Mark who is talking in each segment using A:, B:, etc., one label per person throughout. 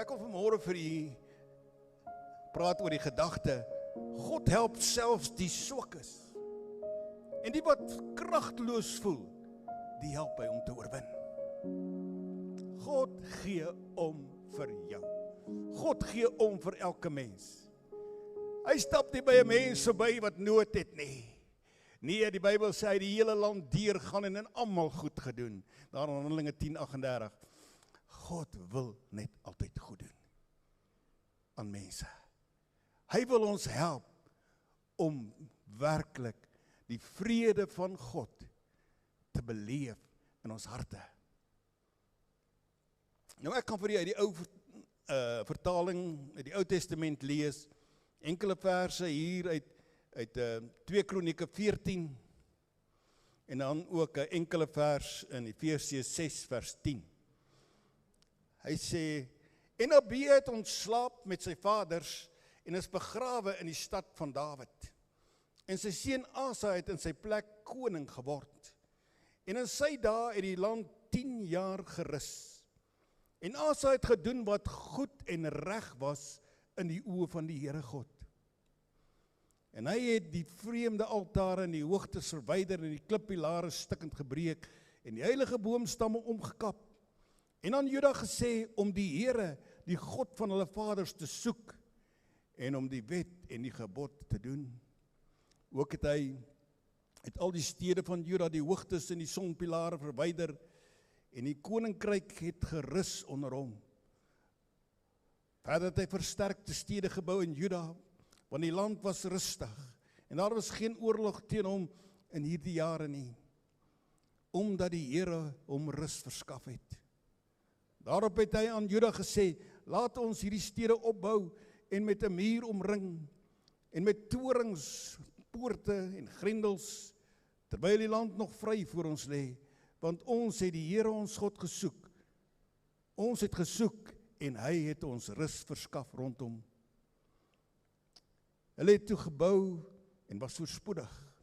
A: Ek wil vanmôre vir u praat oor die gedagte, God help selfs die swakkes. En die wat kragteloos voel, die help hy om te oorwin. God gee om vir jou. God gee om vir elke mens. Hy stap nie by 'n mens verby wat nood het nie. Nee, die Bybel sê hy die hele land deurgaan en almal goed gedoen. Daar in Handelinge 10:38. God wil net altyd goed doen aan mense. Hy wil ons help om werklik die vrede van God te beleef in ons harte. Nou ek kan vir u uit die ou vertaling, uit die Ou Testament lees, enkele verse hier uit 2 Kronieke 14, en dan ook 'n enkele vers in Efesiërs 6 vers 10. Hy sê, en Abia het ontslaap met sy vaders, en is begrawe in die stad van Dawid. En sy seun Asa het in sy plek koning geword. En in sy dae het die land 10 jaar gerus. En Asa het gedoen wat goed en reg was in die oë van die Here God. En hy het die vreemde altare en die hoogtes verwyder en die klippilare stukkend gebreek en die heilige boomstamme omgekap. En aan Juda gesê om die Here, die God van hulle vaders te soek en om die wet en die gebod te doen. Ook het hy uit al die stede van Juda die hoogtes en die sonpilare verwyder en die koninkryk het gerus onder hom. Verder het hy versterkte stede gebou in Juda, want die land was rustig en daar was geen oorlog teen hom in hierdie jare nie, omdat die Here hom rus verskaf het. Daarop het hy aan Juda gesê, laat ons hierdie stede opbou en met 'n muur omring en met torings, poorte en grendels, terwyl die land nog vry voor ons lê, want ons het die Here ons God gesoek. Ons het gesoek en hy het ons rus verskaf rondom. Hulle het toe gebou en was voorspoedig.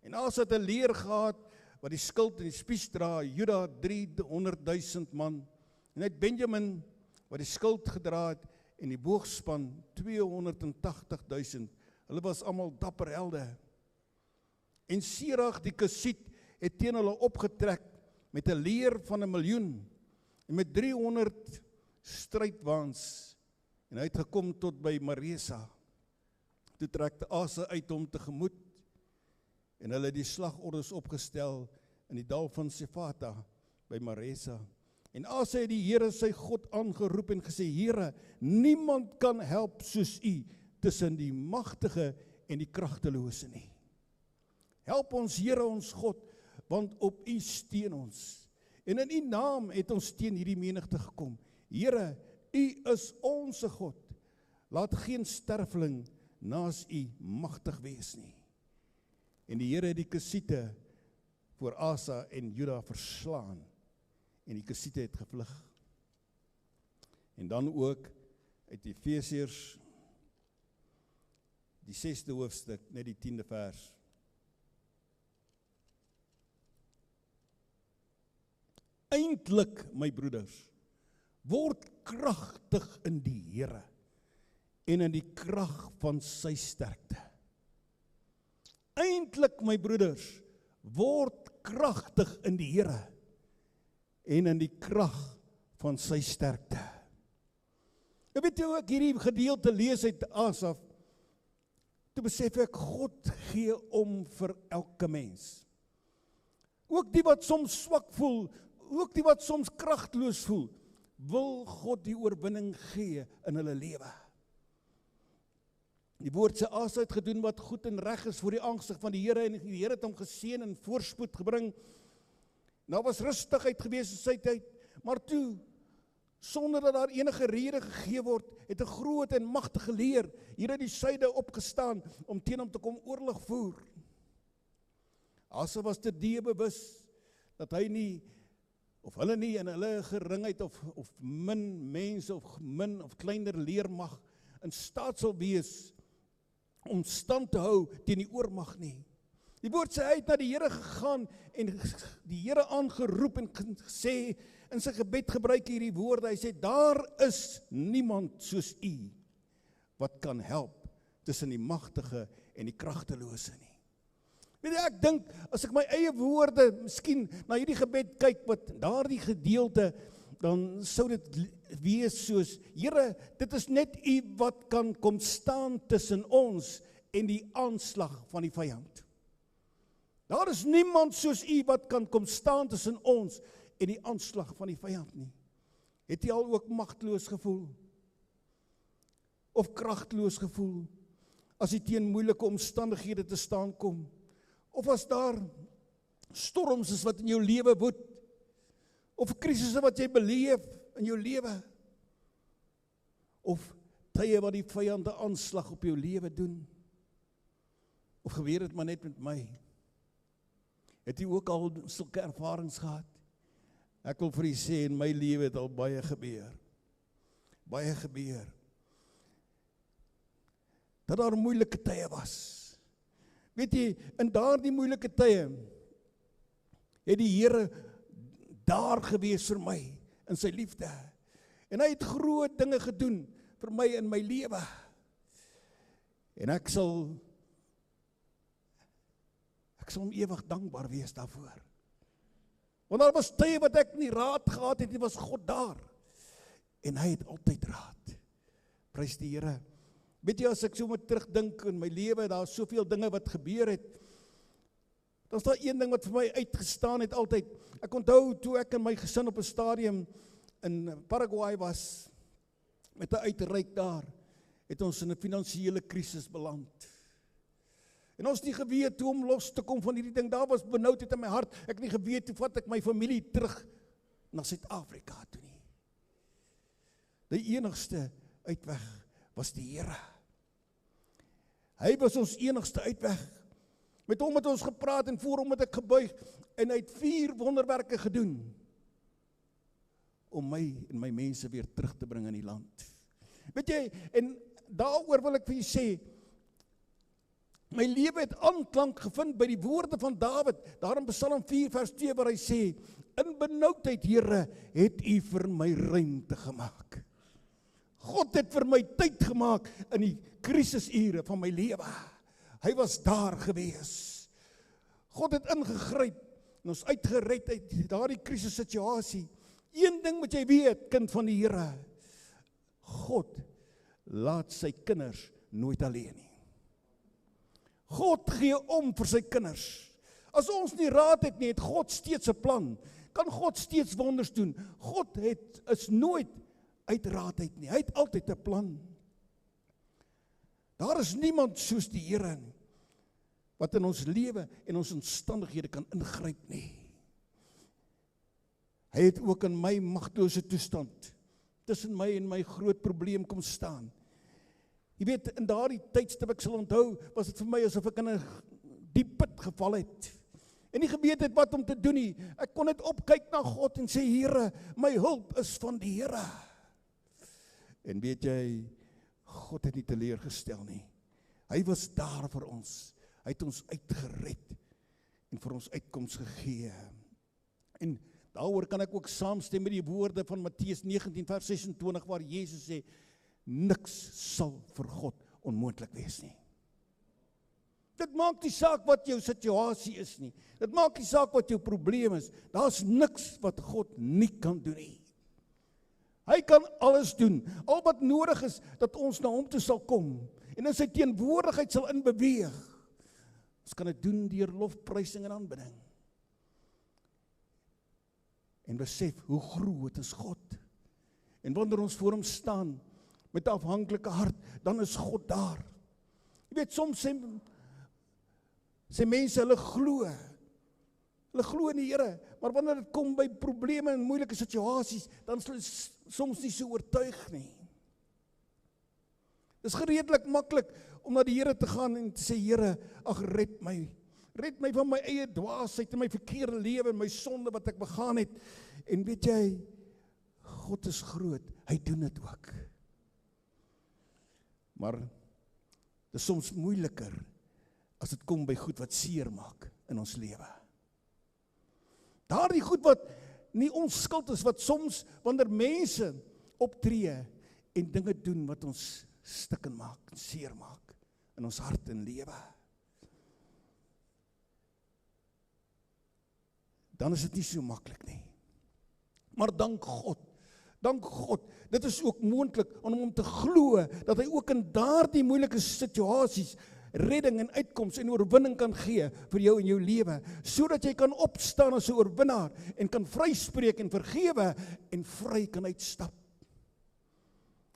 A: En Asa het 'n leer gehad wat die skild en die spies dra, Juda 300.000 man, en uit Benjamin wat die skild gedra het en die boogspan 280.000. Hulle was almal dapper helde. En Serach die Kusiet het teen hulle opgetrek met 'n leer van 1.000.000 en met 300 strydwaans, en hy het gekom tot by Maresa. Toe trek Asa uit hom tegemoet en hulle het die slagordes opgestel in die dal van Sefata by Maresa. En Asa het die Here sy God aangeroep en gesê, Here, niemand kan help soos u tussen die magtige en die kragtelose nie. Help ons, Here, ons God, want op u steun ons. En in u naam het ons teen hierdie menigte gekom. Here, u is onse God. Laat geen sterveling naas u magtig wees nie. En die Here het die Kusiete voor Asa en Juda verslaan. En die Kusiete het gevlug. En dan ook uit Efesiërs, die 6de hoofstuk, net die 10de vers. Eintlik, my broeders, word kragtig in die Here en in die krag van sy sterkte. Eintlik, my broeders, word kragtig in die Here en in die krag van sy sterkte. Jy weet hoe ek hierdie gedeelte lees uit Asaf, toe besef ek, God gee om vir elke mens. Ook die wat soms swak voel, ook die wat soms kragteloos voel, wil God die oorwinning gee in hulle lewe. Die woord sê, Asa het gedoen wat goed en reg is voor die aangesig van die Here, en die Here het hom geseën en voorspoed gebring. Nou was rustigheid gewees in sy tyd, maar toe, sonder dat daar enige rede gegee word, het 'n groot en magtige leer hier uit die suide opgestaan om teen hom te kom oorlog voer. Asa was te die bewus dat hy nie, of hulle nie in hulle geringheid of min mense of min of kleiner leermag in staat sal wees om stand te hou teen die oormag nie. Die woord sê, hy het na die Here gegaan en die Here aangeroep en gesê, in sy gebed gebruik hierdie woorde, hy sê, daar is niemand soos u, wat kan help tussen die magtige en die kragtelose nie. Weet jy, ek dink, as ek my eie woorde, miskien na hierdie gebed kyk, wat daardie gedeelte, dan sou dit wees soos, Here, dit is net u wat kan kom staan tussen ons en die aanslag van die vyand. Daar is niemand soos u wat kan kom staan tussen ons en die aanslag van die vyand nie. Het jy al ook magteloos gevoel? Of kragteloos gevoel? As jy teen moeilike omstandighede te staan kom? Of as daar storms is wat in jou lewe woed? Of krisisse wat jy beleef in jou lewe? Of tye wat die vyand 'n aanslag op jou lewe doen? Of gebeur dit maar net met my? Het jy ook al sulke ervarings gehad? Ek wil vir u sê, in my lewe het al baie gebeur. Baie gebeur. Dat daar moeilike tye was. Weet jy, in daardie moeilike tye, het die Here daar gewees vir my, in sy liefde. En hy het groot dinge gedoen, vir my in my lewe. En ek sal hom ewig dankbaar wees daarvoor. Want daar was tye wat ek nie raad gehad het, nie, was God daar. En hy het altyd raad. Prys die Here. Weet jy, as ek so moet terugdink in my lewe, daar is soveel dinge wat gebeur het, dan is daar een ding wat vir my uitgestaan het altyd. Ek onthou, toe ek en my gesin op 'n stadium in Paraguay was, met 'n uitreik daar, het ons in 'n finansiële krisis beland. En ons het nie geweet hoe om los te kom van hierdie ding. Daar was benoudheid in my hart. Ek het nie geweet hoe vat ek my familie terug na Suid-Afrika toe nie. Die enigste uitweg was die Here. Hy was ons enigste uitweg. Met hom het ons gepraat en voor hom het ek gebuig en hy het 4 wonderwerke gedoen om my en my mense weer terug te bring in die land. Weet jy, en daaroor wil ek vir julle sê, my lewe het aanklank gevind by die woorde van Dawid, daar in Psalm 4 vers 2 waar hy sê, in benoudheid, Here, het u vir my ruimte gemaak. God het vir my tyd gemaak in die krisisure van my lewe. Hy was daar gewees. God het ingegryp en ons uitgered uit daardie krisissituasie. Een ding moet jy weet, kind van die Here, God laat sy kinders nooit alleen nie. God gee om vir sy kinders. As ons nie raad het nie, het God steeds 'n plan. Kan God steeds wonders doen. God is nooit uit raadheid nie. Hy het altyd 'n plan. Daar is niemand soos die Here nie, wat in ons lewe en ons omstandighede kan ingryp nie. Hy het ook in my magtelose toestand, tussen my en my groot probleem kom staan. Jy weet, in daardie tydstip, ek sal onthou, was dit vir my asof ek in 'n diep put geval het. En nie geweet het wat om te doen nie. Ek kon net opkyk na God en sê, Here, my hulp is van die Here. En weet jy, God het nie teleurgestel nie. Hy was daar vir ons. Hy het ons uitgered en vir ons uitkoms gegee. En daaroor kan ek ook saamstem met die woorde van Matteus 19 vers 26 waar Jesus sê, niks sal vir God onmoontlik wees nie. Dit maak nie saak wat jou situasie is nie. Dit maak nie saak wat jou probleem is. Daar's niks wat God nie kan doen nie. Hy kan alles doen. Al wat nodig is, dat ons na hom toe sal kom en in sy teenwoordigheid sal inbeweeg. Ons kan dit doen deur lofprysing en aanbidding. En besef hoe groot is God. En wanneer ons voor hom staan met 'n afhanklike hart, dan is God daar. Jy weet, soms sê mense hulle glo in die Here, maar wanneer dit kom by probleme en moeilike situasies, dan is hulle soms nie so oortuig nie. Dit is redelik maklik om na die Here te gaan en te sê, Here, ag red my van my eie dwaasheid en my verkeerde lewe en my sonde wat ek begaan het. En weet jy, God is groot, hy doen dit ook. Maar dit is soms moeiliker as dit kom by goed wat seer maak in ons lewe. Daardie goed wat nie ons skuld is, wat soms wanneer mense optree en dinge doen wat ons stikken maak, seer maak in ons hart en lewe. Dan is dit nie so maklik nie. Maar dank God, dit is ook moontlik om hom te glo, dat hy ook in daardie moeilike situasies redding en uitkoms en oorwinning kan gee vir jou en jou lewe, sodat jy kan opstaan as 'n oorwinnaar en kan vryspreek en vergewe en vry kan uitstap.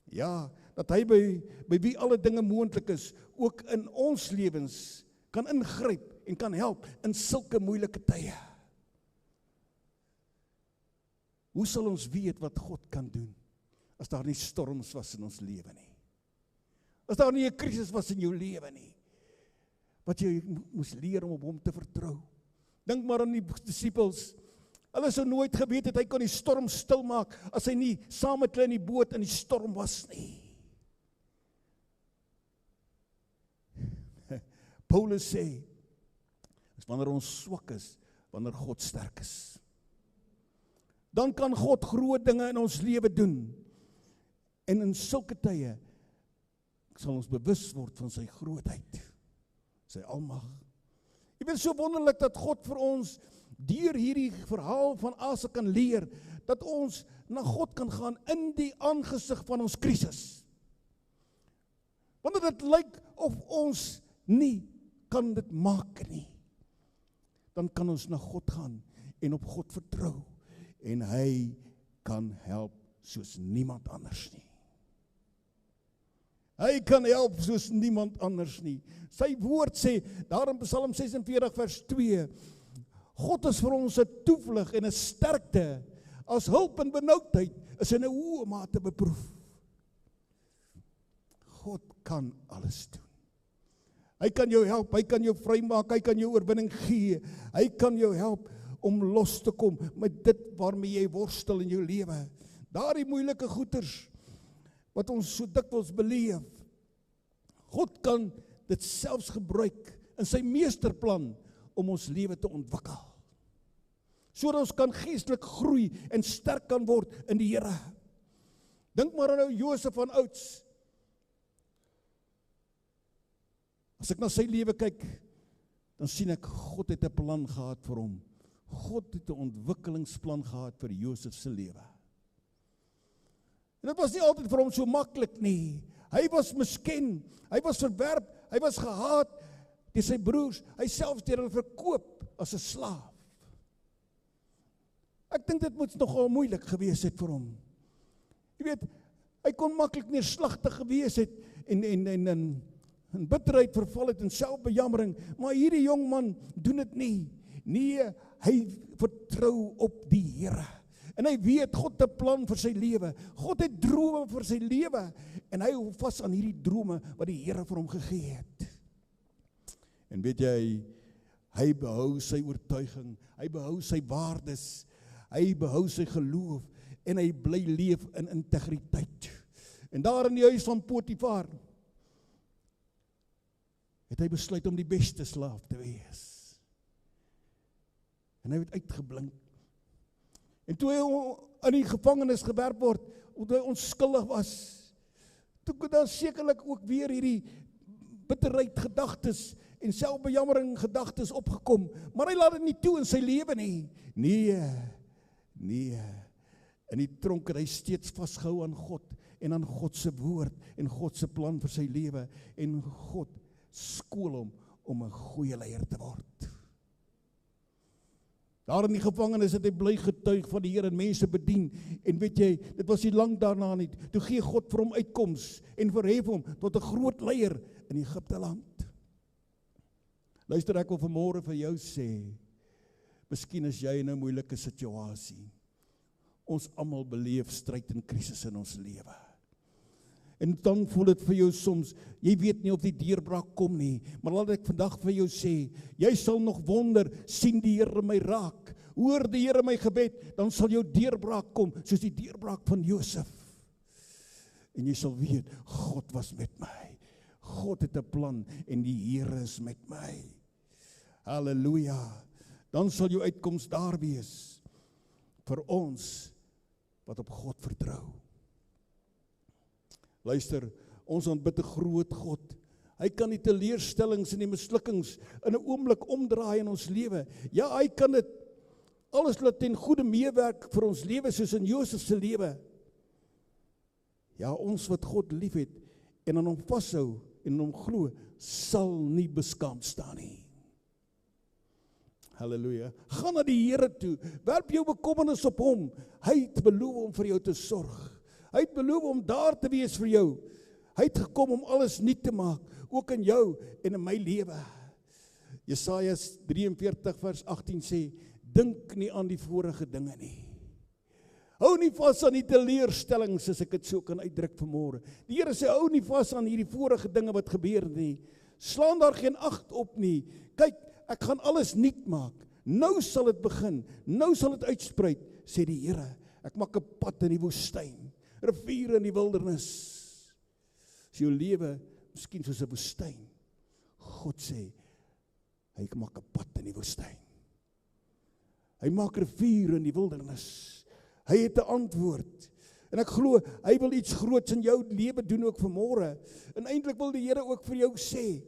A: Ja, dat hy by wie alle dinge moontlik is, ook in ons lewens kan ingryp en kan help in sulke moeilike tye. Hoe sal ons weet wat God kan doen, as daar nie storms was in ons lewe nie? As daar nie 'n krisis was in jou lewe nie, wat jy moes leer om op hom te vertrou. Dink maar aan die disippels. Hulle sou nooit geweet het, hy kon die storm stilmaak, as hy nie saam met hulle in die boot in die storm was nie. Paulus sê, is wanneer ons swak is, wanneer God sterk is. Dan kan God groot dinge in ons lewe doen. En in sulke tye sal ons bewus word van sy grootheid, sy almag. Jy weet, so wonderlik dat God vir ons deur hierdie verhaal van Asa kan leer, dat ons na God kan gaan in die aangesig van ons krisis. Wanneer dit lyk of ons nie kan dit maak nie, dan kan ons na God gaan en op God vertrou. En hy kan help soos niemand anders nie. Hy kan help soos niemand anders nie. Sy woord sê, daar in Psalm 46 vers 2, God is vir ons 'n toevlug en 'n sterkte, as hulp in benoudheid, is in 'n hoë mate beproef. God kan alles doen. Hy kan jou help, hy kan jou vrymaak, hy kan jou oorwinning gee, hy kan jou help om los te kom met dit waarmee jy worstel in jou lewe. Daardie moeilike goeters wat ons so dikwels beleef. God kan dit selfs gebruik in sy meesterplan om ons lewe te ontwikkel. Sodat ons kan geestelik groei en sterk kan word in die Here. Dink maar aan Josef van ouds. As ek na sy lewe kyk, dan sien ek God het 'n plan gehad vir hom. God het 'n ontwikkelingsplan gehad vir Josef se lewe. En dit was nie altyd vir hom so maklik nie. Hy was misken, hy was verwerp, hy was gehaat deur sy broers, hy selfs deur hulle verkoop as 'n slaaf. Ek dink dit moet nogal moeilik gewees het vir hom. Jy weet, hy kon maklik neerslagtig gewees het en in bitterheid verval het en selfbejammering, maar hierdie jong man doen dit nie. Nee, hy vertrou op die Here. En hy weet, God het 'n plan vir sy lewe. God het drome vir sy lewe. En hy hou vas aan hierdie drome wat die Here vir hom gegee het. En weet jy, hy behou sy oortuiging, hy behou sy waardes, hy behou sy geloof, en hy bly leef in integriteit. En daar in die huis van Potifar, het hy besluit om die beste slaaf te wees. En hy het uitgeblink. En toe hy in die gevangenis gewerp word, omdat hy onskuldig was, toe kon daar sekerlik ook weer hierdie bitterheid gedagtes en selfbejammering gedagtes opgekom, maar hy laat dit nie toe in sy lewe nie. Nee, in die tronk het hy steeds vasgehou aan God, en aan God se woord, en God se plan vir sy lewe, en God skool hom om 'n goeie leier te word. Daar in die gevangenis het hy bly getuig van die Here en mense bedien, en weet jy, dit was nie lank daarna nie, toe gee God vir hom uitkoms, en verhef hom tot 'n groot leier in Egipte land. Luister, ek wil vanmôre vir jou sê, miskien is jy in 'n moeilike situasie. Ons almal beleef stryd en krisis in ons lewe. En dan voel dit vir jou soms, jy weet nie of die deurbraak kom nie, maar laat ek vandag vir jou sê, jy sal nog wonder, sien die Here my raak, hoor die Here my gebed, dan sal jou deurbraak kom, soos die deurbraak van Josef. En jy sal weet, God was met my, God het 'n plan en die Here is met my. Halleluja. Dan sal jou uitkoms daar wees vir ons wat op God vertrou. Luister, ons aanbid 'n groot God. Hy kan die teleurstellings en die mislukkings in 'n oomblik omdraai in ons lewe. Ja, hy kan dit alles laat ten goeie meewerk vir ons lewe, soos in Josef se lewe. Ja, ons wat God liefhet en aan hom vashou en aan hom glo, sal nie beskaamd staan nie. Halleluja. Gaan na die Here toe. Werp jou bekommernis op hom. Hy het beloof om vir jou te sorg. Hy het beloof om daar te wees vir jou. Hy het gekom om alles nuut te maak, ook in jou en in my lewe. Jesaja 43 vers 18 sê, dink nie aan die vorige dinge nie. Hou nie vas aan die teleurstellings, as ek dit so kan uitdruk vanmôre. Die Here sê, hou nie vas aan hierdie vorige dinge wat gebeur nie. Slaan daar geen agt op nie. Kyk, ek gaan alles nuut maak. Nou sal dit begin. Nou sal dit uitspruit, sê die Here. Ek maak 'n pad in die woestyn, riviere in die wildernis. Is jou lewe miskien soos 'n woestyn? God sê, hy maak 'n pad in die woestyn. Hy maak riviere in die wildernis. Hy het 'n antwoord. En ek glo, hy wil iets groots in jou lewe doen ook vanmôre. En eintlik wil die Here ook vir jou sê,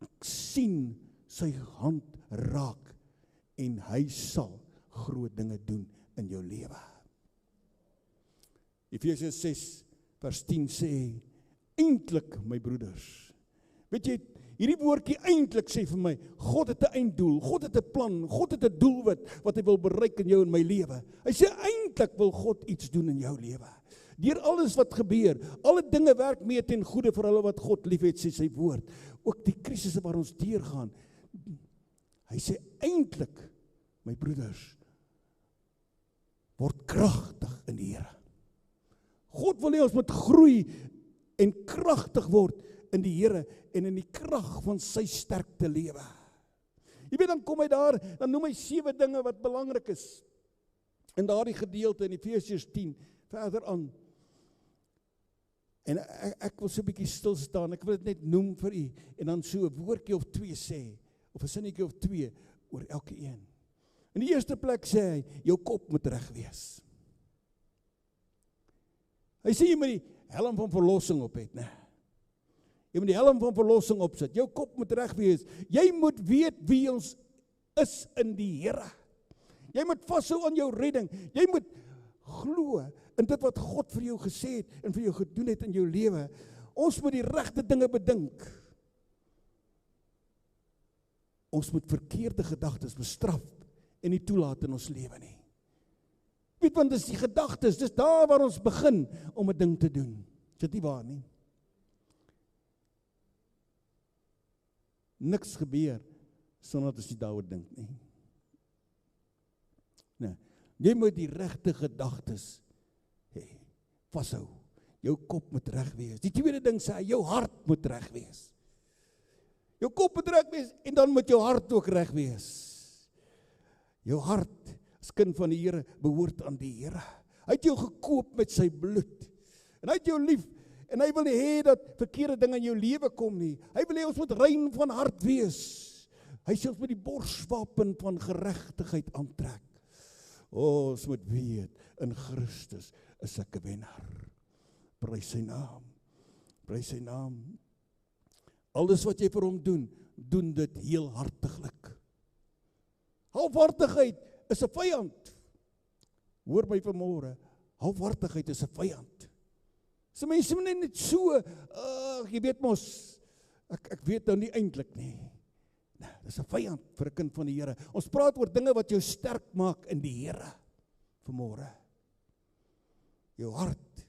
A: ek sien sy hand raak en hy sal groot dinge doen in jou lewe. Efesiërs 6 vers 10 sê, eintlik my broeders. Weet jy, hierdie woordjie eintlik sê vir my, God het 'n einddoel, God het 'n plan, God het 'n doelwit wat hy wil bereik in jou en my lewe. Hy sê eintlik wil God iets doen in jou lewe. Deur alles wat gebeur, alle dinge werk mee ten goeie vir hulle wat God liefhet, sê sy woord. Ook die krisisse waar ons deurgaan. Hy sê eintlik, my broeders, word kragtig in die Here. God wil hê ons moet groei en kragtig word in die Here en in die krag van sy sterkte lewe. Jy weet, dan kom hy daar, dan noem hy 7 dinge wat belangrik is. In daardie gedeelte in Efesiërs 10 verder aan. En ek wil so 'n bietjie stil staan. Ek wil dit net noem vir u en dan so 'n woordjie of 2 sê of 'n sinnetjie of 2 oor elke een. In die eerste plek sê hy, jou kop moet reg wees. Hy sê jy moet die helm van verlossing op het, né? Jy moet die helm van verlossing opsit. Jou kop moet reg wees. Jy moet weet wie ons is in die Here. Jy moet vashou aan jou redding. Jy moet glo in dit wat God vir jou gesê het en vir jou gedoen het in jou lewe. Ons moet die regte dinge bedink. Ons moet verkeerde gedagtes bestraf en nie toelaat in ons lewe nie. Weet, want dis die gedagtes, dis daar waar ons begin om 'n ding te doen. Is dit nie waar nie? Niks gebeur sonder dat ons nie daaroor dink nie. Nee, jy moet die regte gedagtes hê, vashou. Jou kop moet reg wees. Die tweede ding sê, jou hart moet reg wees. Jou kop moet reg wees en dan moet jou hart ook reg wees. Jou hart as kind van die Here behoort aan die Here. Hy het jou gekoop met sy bloed. En hy het jou lief. En hy wil nie hê dat verkeerde dinge in jou lewe kom nie. Hy wil hê ons moet rein van hart wees. Hy sê ons moet die borswapen van geregtigheid aantrek. Ons moet weet, in Christus is ek 'n wenner. Prys sy naam. Prys sy naam. Alles wat jy vir hom doen, doen dit heel hartiglik. Halfhartigheid is 'n vyand. Hoor my vanmôre, halfhartigheid is 'n vyand. So mense moet net so, jy weet mos, ek weet nou nie eintlik nie. Nee, dis 'n vyand vir 'n kind van die Here. Ons praat oor dinge wat jou sterk maak in die Here vanmôre. Jou hart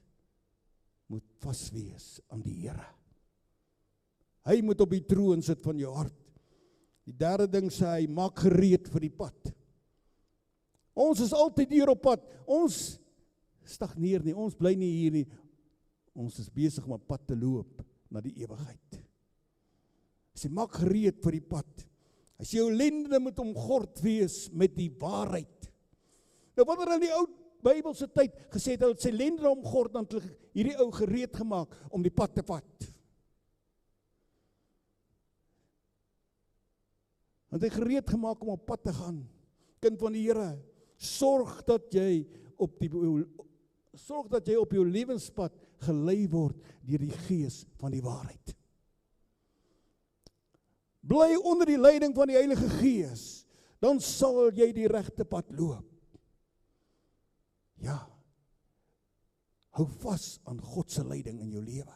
A: moet vas wees aan die Here. Hy moet op die troon sit van jou hart. Die derde ding sê hy, maak gereed vir die pad. Ons is altyd hier op pad. Ons stagneer nie, ons bly nie hier nie. Ons is besig om 'n pad te loop na die ewigheid. Hy sê, maak gereed vir die pad. Hy sê, jou lendene moet omgord wees met die waarheid. Nou, wanneer in die ou Bybelse tyd gesê het, hy het sy lendene omgord, dan het hierdie ou gereed gemaak om die pad te vat. Want hy gereed gemaak om op pad te gaan. Kind van die Here, sorg dat jy op jou lewenspad gelei word deur die Gees van die waarheid. Bly onder die leiding van die Heilige Gees, dan sal jy die regte pad loop. Ja, hou vas aan God se leiding in jou lewe.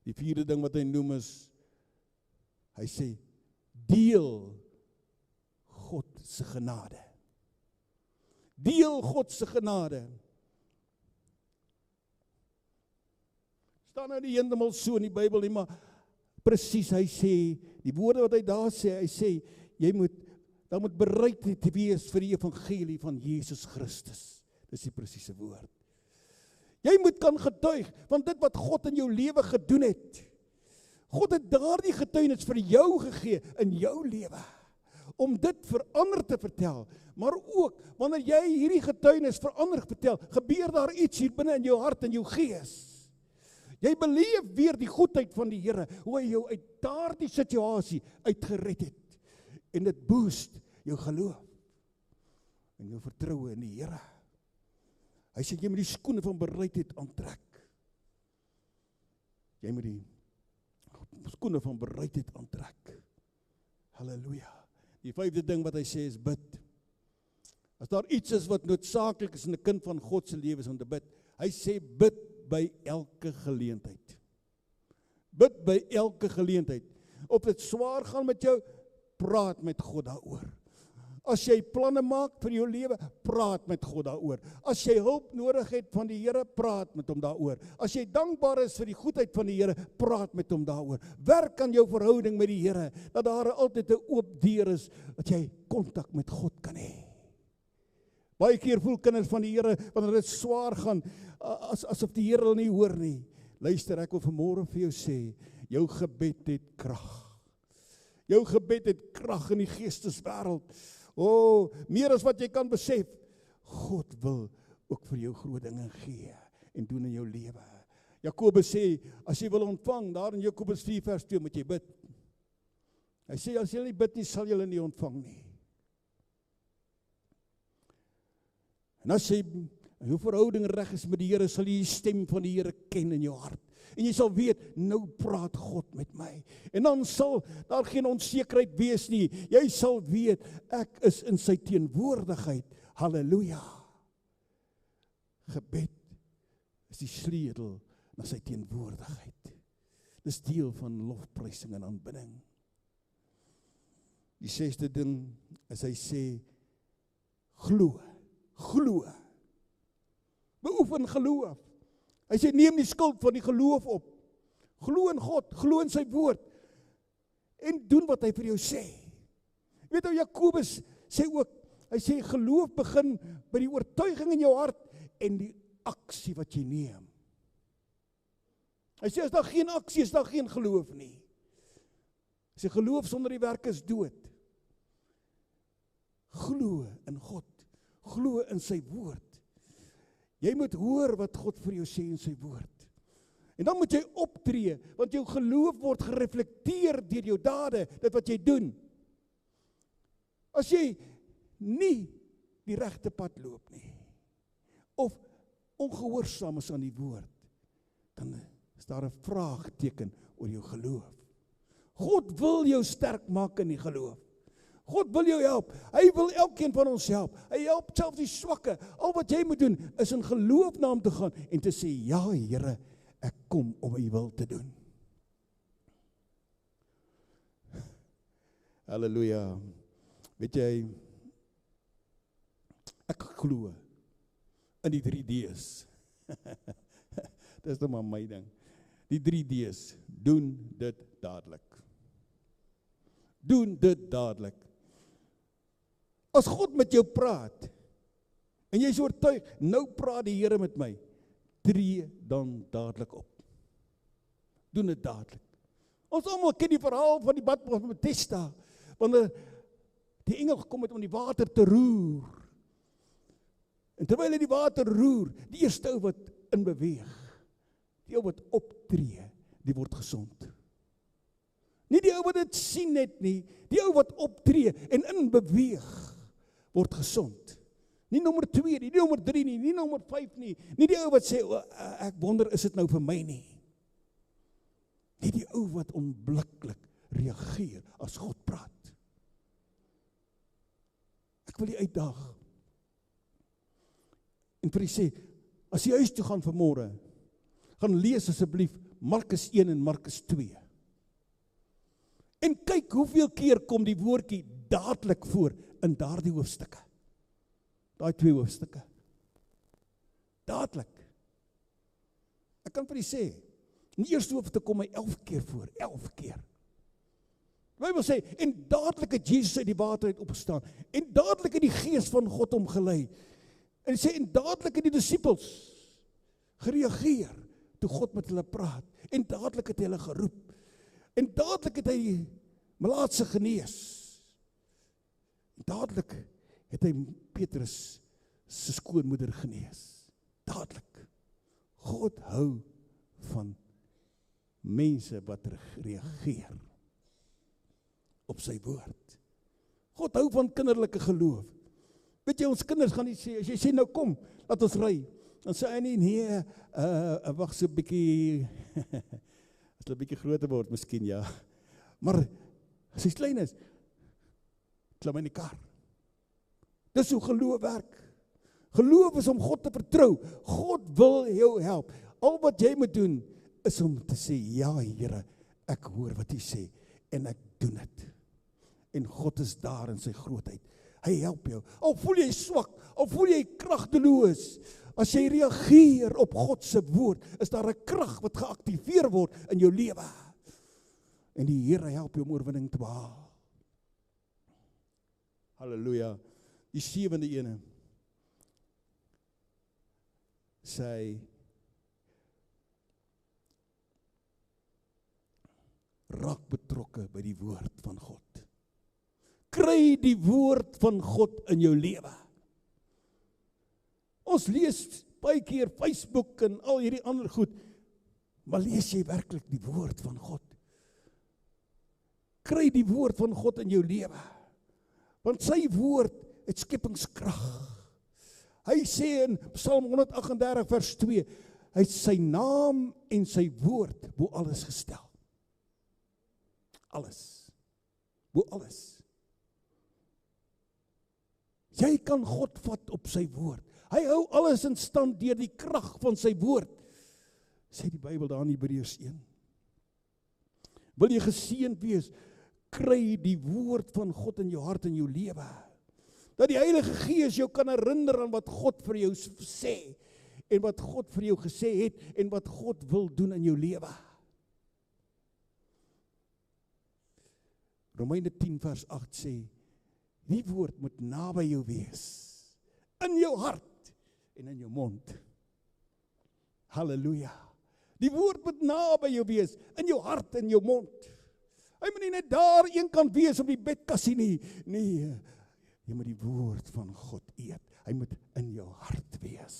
A: Die vierde ding wat hy noem is, hy sê, deel God se genade. Deel God se genade. Staan nou nie heeltemal so in die Bybel nie, maar presies, hy sê, die woorde wat hy daar sê, hy sê, dan moet bereid te wees vir die evangelie van Jesus Christus. Dis die presiese woord. Jy moet kan getuig van dit wat God in jou lewe gedoen het. God het daardie getuienis vir jou gegee in jou lewe, om dit vir ander te vertel, maar ook, wanneer jy hierdie getuienis vir ander vertel, gebeur daar iets hier binne in jou hart en jou gees. Jy beleef weer die goedheid van die Here, hoe hy jou uit daardie situasie uitgered het. En dit boost jou geloof en jou vertroue in die Here. Hy sê, jy moet die skoene van bereidheid aantrek. Jy moet die skoene van bereidheid aantrek. Halleluja. Die vyfde ding wat hy sê is bid. As daar iets is wat noodsaaklik is in 'n kind van God se lewe is om te bid, hy sê bid by elke geleentheid. Bid by elke geleentheid. Of dit swaar gaan met jou, praat met God daaroor. As jy planne maak vir jou lewe, praat met God daaroor. As jy hulp nodig het van die Here, praat met hom daaroor. As jy dankbaar is vir die goedheid van die Here, praat met hom daaroor. Werk aan jou verhouding met die Here, dat daar altyd 'n oop deur is, dat jy kontak met God kan hê. Baie keer voel kinders van die Here, wanneer dit swaar gaan, asof die Here hulle nie hoor nie. Luister, ek wil vanmôre vir jou sê, jou gebed het krag. Jou gebed het krag in die geesteswêreld. Meer as wat jy kan besef. God wil ook vir jou groot dinge gee en doen in jou lewe. Jakobus sê, as jy wil ontvang, daar in Jakobus 4 vers 2 moet jy bid. Hy sê, as jy nie bid nie, sal jy nie ontvang nie. En as jy jou verhouding reg is met die Here, sal jy die stem van die Here ken in jou hart. En jy sal weet, nou praat God met my. En dan sal daar geen onsekerheid wees nie. Jy sal weet, ek is in sy teenwoordigheid. Halleluja. Gebed is die sleutel na sy teenwoordigheid. Dis deel van lofprysing en aanbidding. Die 6de ding is hy sê, glo. Beoefen geloof. Hy sê, neem die skuld van die geloof op. Glo in God, glo in sy woord. En doen wat hy vir jou sê. Weet jy, Jakobus sê ook, hy sê, geloof begin by die oortuiging in jou hart en die aksie wat jy neem. Hy sê, as daar geen aksie is, daar geen geloof nie. Hy sê, geloof sonder die werk is dood. Glo in God, glo in sy woord. Jy moet hoor wat God vir jou sê in sy woord. En dan moet jy optree, want jou geloof word gereflekteer deur jou dade, dit wat jy doen. As jy nie die regte pad loop nie, of ongehoorsaam is aan die woord, dan is daar 'n vraagteken oor jou geloof. God wil jou sterk maak in die geloof. God wil jou help. Hy wil elkeen van ons help. Hy help selfs die swakke. Al wat jy moet doen, is in geloof na hom te gaan en te sê, ja Here, ek kom om u wil te doen. Halleluja. Weet jy, ek glo in die 3D's. Dis nou maar my ding. Die 3D's, doen dit dadelik. Doen dit dadelik. As God met jou praat, en jy is oortuig, nou praat die Here met my, tree dan dadelik op. Doen dit dadelik. Ons almal ken die verhaal van die bad van Bethesda, wanneer die engel gekom het om die water te roer. En terwyl hy die water roer, die eerste ou wat in beweeg, die ou wat optree, die word gesond. Nie die ou wat dit sien net nie, die ou wat optree en in beweeg word gesond. Nie nommer 2 nie, nie nommer 3 nie, nie nommer 5 nie, nie die ou wat sê, ek wonder, is dit nou vir my nie. Nie die ou wat onmiddellik reageer as God praat. Ek wil die uitdaag. En vir die sê, as jy huis toe gaan vanmôre, gaan lees asseblief Markus 1 en Markus 2. En kyk hoeveel keer kom die woordjie dadelik voor in daardie hoofstukke. Daai 2 hoofstukke. Dadelik. Ek kan vir die sê, in die eerste hoofstuk kom hy 11 keer voor, 11 keer. Die Bybel sê, en dadelik het Jesus uit die water uit opgestaan, en dadelik het die Gees van God hom gelei. En hy sê, en dadelik het die disippels gereageer, toe God met hulle praat, en dadelik het hy hulle geroep, en dadelik het hy die melaatse genees, en dadelik het hy Petrus se skoonmoeder genees, dadelik. God hou van mense wat reageer op sy woord. God hou van kinderlike geloof. Weet jy, ons kinders gaan nie sê, as jy sê, nou kom, laat ons ry, dan sê hy nie, nee, wag so 'n bietjie, as hulle 'n bietjie groter word, miskien ja, maar as hy klein is, klim in die kar. Dis hoe geloof werk. Geloof is om God te vertrou. God wil jou help. Al wat jy moet doen, is om te sê, ja Here, ek hoor wat U sê, en ek doen dit. En God is daar in sy grootheid. Hy help jou. Al voel jy swak, al voel jy kragteloos, as jy reageer op God se woord, is daar 'n krag wat geaktiveer word in jou lewe. En die Here help jou om oorwinning te behaal. Halleluja. Die 7de ene. Sy raak betrokke by die woord van God. Kry die woord van God in jou lewe. Ons lees baie keer Facebook en al hierdie ander goed, maar lees jy werklik die woord van God? Kry die woord van God in jou lewe. Want sy woord het skepingskrag. Hy sê in Psalm 138 vers 2, hy het sy naam en sy woord bo alles gestel. Alles. Bo alles. Jy kan God vat op sy woord. Hy hou alles in stand deur die krag van sy woord. Sê die Bybel daar in Hebreërs 1. Wil jy geseënd wees, kry die woord van God in jou hart en jou lewe. Dat die Heilige Gees jou kan herinner aan wat God vir jou sê, en wat God vir jou gesê het, en wat God wil doen in jou lewe. Romeine 10 vers 8 sê, die woord moet naby jou wees, in jou hart en in jou mond. Halleluja. Die woord moet naby jou wees, in jou hart en jou mond. Hy moet nie net daar een kan wees op die bedkassie nie. Nee, jy moet die woord van God eet. Hy moet in jou hart wees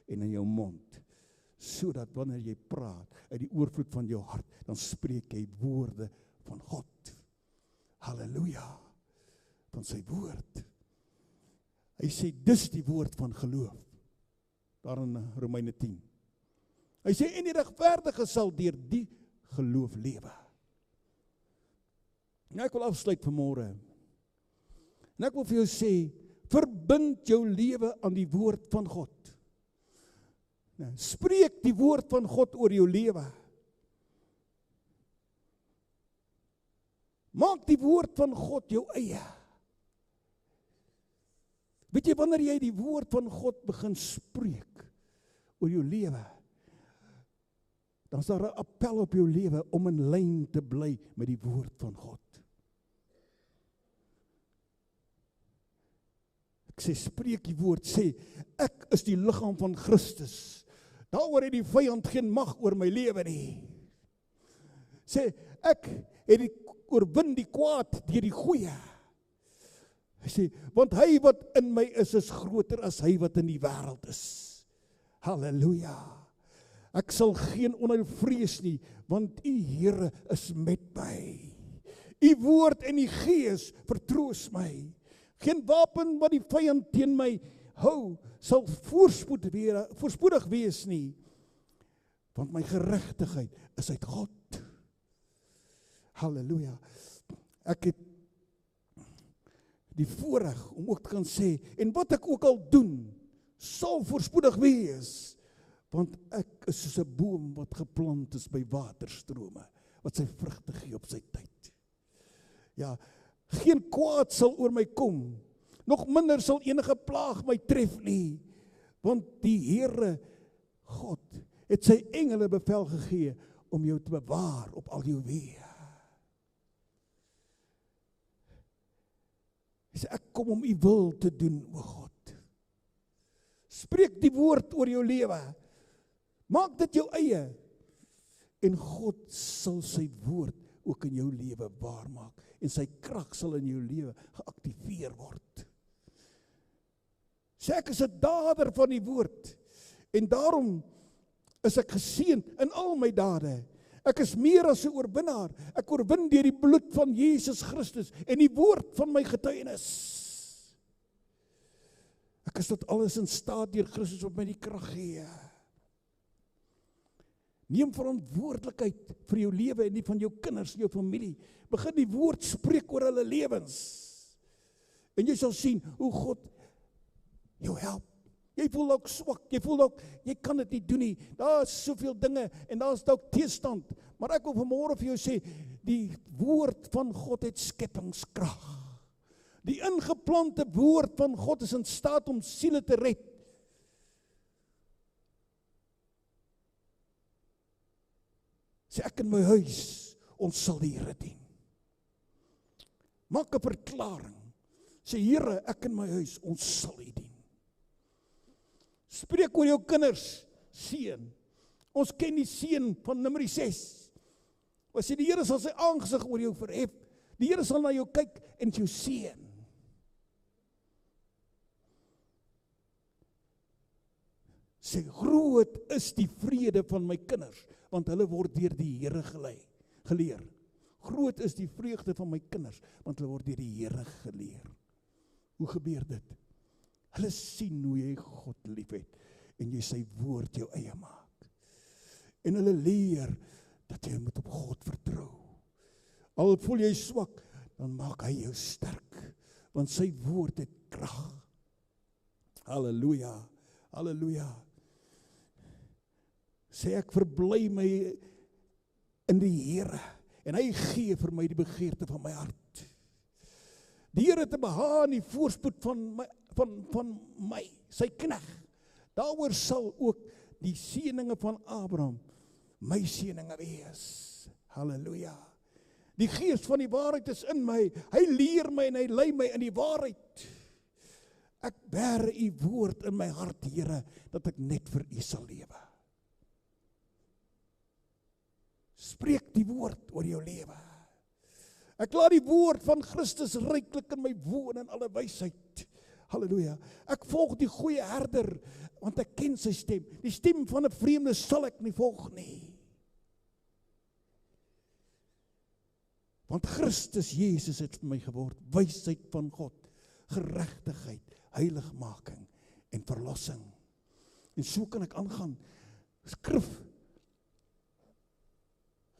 A: en in jou mond, sodat wanneer jy praat uit die oorvloed van jou hart, dan spreek jy woorde van God. Halleluja. Van sy woord. Hy sê, dis die woord van geloof. Daar in Romeine 10. Hy sê, en die regverdige sal deur die geloof lewe. Nou ek wil afsluit vanmôre. En ek wil vir jou sê, verbind jou lewe aan die woord van God. Nou, spreek die woord van God oor jou lewe. Maak die woord van God jou eie. Weet jy, wanneer jy die woord van God begin spreek oor jou lewe, dan is daar 'n appel op jou lewe om in lyn te bly met die woord van God. Ek sê, spreek die woord, sê, ek is die liggaam van Christus. Daaroor het die vyand geen mag oor my lewe nie. Sê, ek het oorwin die kwaad deur die goeie. Hy sê, want hy wat in my is groter as hy wat in die wêreld is. Halleluja. Ek sal geen onheil vrees nie, want U Here is met my. U woord en die Gees vertroos my. Geen wapen wat die vyand teen my hou, sal voorspoedig wees nie, want my geregtigheid is uit God. Halleluja. Ek het die voorreg om ook te kan sê, en wat ek ook al doen, sal voorspoedig wees, want ek is soos 'n boom wat geplant is by waterstrome, wat sy vrugte gee op sy tyd. Ja, geen kwaad sal oor my kom, nog minder sal enige plaag my tref nie, want die Here God het sy engele bevel gegee om jou te bewaar op al jou weë. Hy sê, ek kom om U wil te doen, o God. Spreek die woord oor jou lewe. Maak dit jou eie. En God sal sy woord ook in jou lewe waarmaak. En sy krag sal in jou lewe geaktiveer word. Sê ek is 'n dader van die woord. En daarom is ek geseënd in al my dade. Ek is meer as 'n oorwinnaar. Ek oorwin deur die bloed van Jesus Christus en die woord van my getuienis. Ek is tot alles in staat deur Christus wat my die krag gee. Neem verantwoordelikheid vir jou lewe en die van jou kinders en jou familie. Begin die woord spreek oor hulle lewens. En jy sal sien hoe God jou help. Jy voel ook swak, jy voel ook, jy kan dit nie doen nie. Daar is soveel dinge en daar is ook teestand. Maar ek wil vanmôre vir jou sê, die woord van God het skepingskrag. Die ingeplante woord van God is in staat om siele te red. Sê ek in my huis, ons sal die Here dien. Maak 'n verklaring. Sê Here, ek in my huis, ons sal U dien. Spreek oor jou kinders, seën. Ons ken die seën van Numeri 6. Wat sê die Here sal sy aangesig oor jou verhef. Die Here sal na jou kyk en jou seën. Sê groot is die vrede van my kinders, want hulle word deur die Here geleer. Groot is die vreugde van my kinders, want hulle word deur die Here geleer. Hoe gebeur dit? Hulle sien hoe jy God liefhet en jy sy woord jou eie maak. En hulle leer dat jy moet op God vertrou. Al voel jy swak, dan maak hy jou sterk, want sy woord het krag. Halleluja, halleluja. Sê ek verbly my in die Here en hy gee vir my die begeerte van my hart. Die Here te behaag in die voorspoed van my, sy knegt. Daaroor sal ook die seëninge van Abraham my seëninge wees. Halleluja. Die gees van die waarheid is in my. Hy leer my en hy lei my in die waarheid. Ek bære U woord in my hart, Here, dat ek net vir U sal lewe. Spreek die woord oor jou lewe. Ek laat die woord van Christus ryklik in my woon in alle wysheid. Halleluja. Ek volg die goeie herder, want ek ken sy stem. Die stem van 'n vreemde sal ek nie volg nie. Want Christus Jesus het vir my geword, wysheid van God, geregtigheid, heiligmaking en verlossing. En so kan ek aangaan. Skrif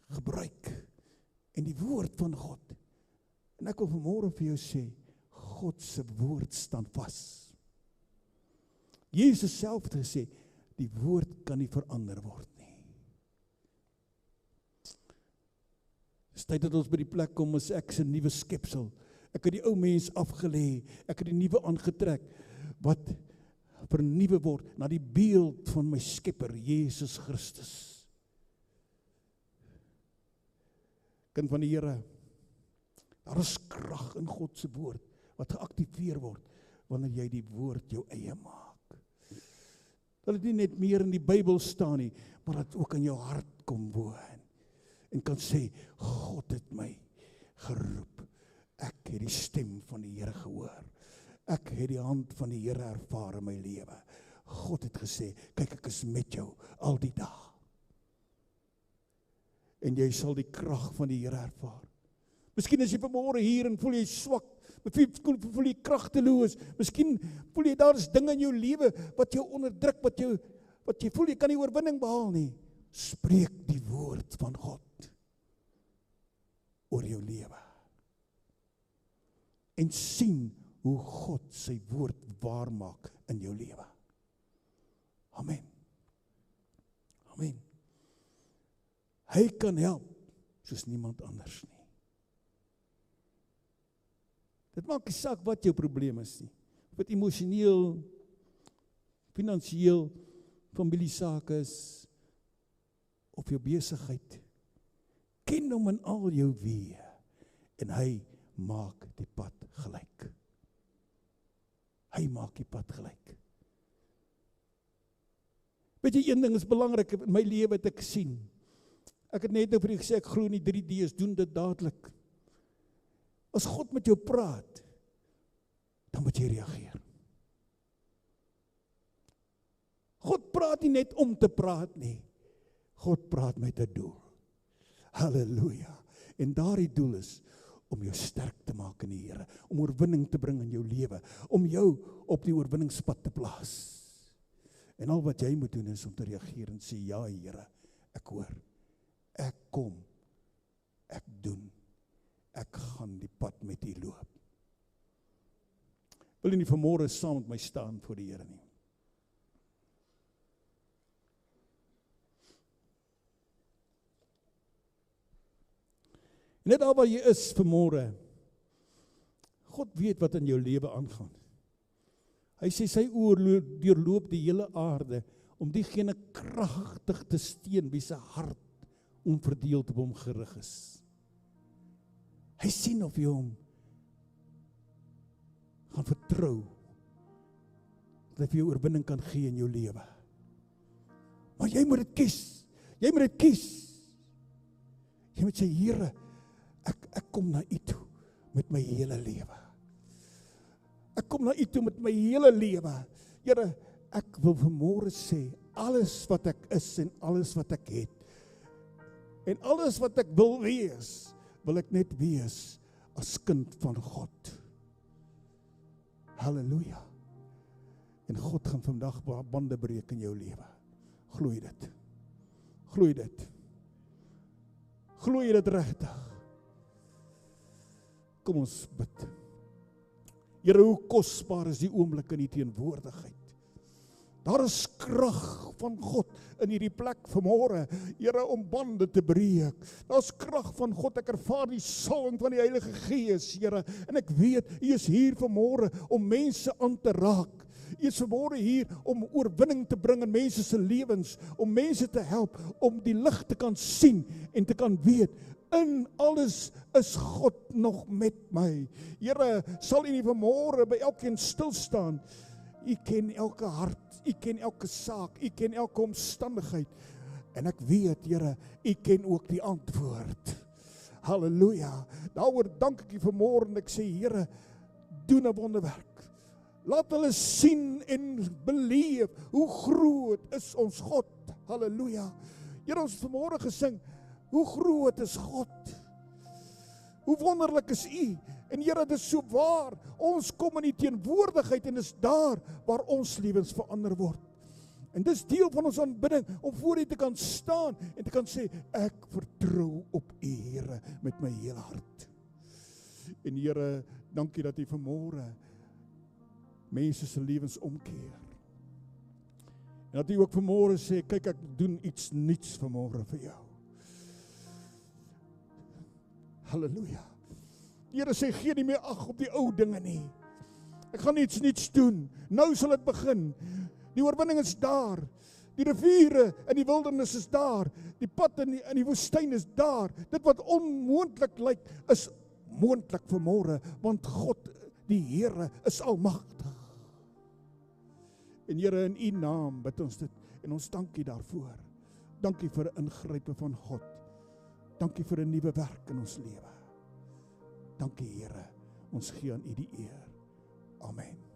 A: gebruik en die woord van God. En ek wil vanmôre vir jou sê, God se woord staan vas. Jesus self het gesê, die woord kan nie verander word nie. Dis tyd dat ons by die plek kom, as ek is 'n nuwe skepsel. Ek het die ou mens afgelê, ek het die nuwe aangetrek, wat vernuwe word na die beeld van my Skepper, Jesus Christus. Kind van die Here, daar is krag in God se woord, wat geaktiveer word, wanneer jy die woord jou eie maak. Dat dit nie net meer in die Bybel staan nie, maar dat ook in jou hart kom woon, en kan sê, God het my geroep, ek het die stem van die Here gehoor, ek het die hand van die Here ervaar in my lewe, God het gesê, kyk ek is met jou al die dae, en jy sal die krag van die Here ervaar. Miskien is jy vanmôre hier en voel jy swak, voel jy kragteloos, miskien voel jy daar is dinge in jou lewe wat jou onderdruk, wat jy voel jy kan nie oorwinning behaal nie. Spreek die woord van God oor jou lewe. En sien hoe God sy woord waar maak in jou lewe. Amen. Amen. Hy kan help soos niemand anders nie. Dit maak nie saak wat jou probleem is nie. Of dit emosioneel, finansieel, familiesake is, of jou besigheid. Ken hom in al jou weë, en hy maak die pad gelyk. Hy maak die pad gelyk. Weet jy, een ding is belangrik in my lewe wat ek sien. Ek het net nou vir u gesê, ek glo in die 3D's, doen dit dadelik. As God met jou praat, dan moet jy reageer. God praat nie net om te praat nie. God praat met 'n doel. Halleluja. En daardie doel is om jou sterk te maak in die Here, om oorwinning te bring in jou lewe, om jou op die oorwinningspad te plaas. En al wat jy moet doen is om te reageer en sê, ja Here, ek hoor, ek kom, ek doen, ek gaan die pad met U loop. Wil jy nie vanmôre saam met my staan voor die Here nie? Net daar waar jy is vanmôre, God weet wat in jou lewe aangaan. Hy sê sy oor deurloop die hele aarde om diegene kragtig te steun wie se hart onverdeeld op hom gerig is. Hy sien of jy hom gaan vertrou, dat hy vir jou oorwinning kan gee in jou lewe. Maar jy moet dit kies. Jy moet dit kies. Jy moet sê, Here, ek kom na U toe met my hele lewe. Ek kom na U toe met my hele lewe. Here, ek wil vanmôre sê, alles wat ek is en alles wat ek het, en alles wat ek wil wees, wil ek net wees as kind van God. Halleluja. En God gaan vandag bande breek in jou lewe. Glooi dit. Glooi dit. Glooi dit regtig. Kom ons bid. Here, hoe kosbaar is die oomblik in die teenwoordigheid. Daar is krag van God in hierdie plek vanmôre, Here, om bande te breek. Daar's krag van God, ek ervaar die salwing van die Heilige Gees, Here, en ek weet, U is hier vanmôre om mense aan te raak. U is vanmôre hier om oorwinning te bring in mense se lewens, om mense te help, om die lig te kan sien en te kan weet, in alles is God nog met my. Here, sal U nie vanmôre by elkeen stil staan. U ken elke hart, U ken elke saak, U ken elke omstandigheid. En ek weet, Here, U ken ook die antwoord. Halleluja. Daaroor dank ek U vanmôre en ek sê, Here, doen 'n wonderwerk. Laat hulle sien en beleef hoe groot is ons God. Halleluja. Here, ons het vanmôre gesing, hoe groot is God? Hoe wonderlik is U? En Here, dit is so waar. Ons kom in die teenwoordigheid en is daar waar ons lewens verander word. En dis deel van ons aanbidding om voor U te kan staan en te kan sê, ek vertrou op U, Here, met my hele hart. En Here, dankie dat U vanmôre mense se lewens omkeer. En dat U ook vanmôre sê, kyk, ek doen iets nuuts vanmôre vir jou. Halleluja. Die Here sê, gee nie meer ag op die ou dinge nie. Ek gaan iets nuuts doen. Nou sal dit begin. Die oorwinning is daar. Die riviere in die wildernis is daar. Die pad in die woestyn is daar. Dit wat onmoontlik lyk, is moontlik vanmôre, want God, die Here, is almagtig. En Here, in U naam bid ons dit, en ons dankie daarvoor. Dankie vir 'n ingrype van God. Dankie vir 'n nuwe werk in ons lewe. Dankie, Here, ons gee aan U die eer. Amen.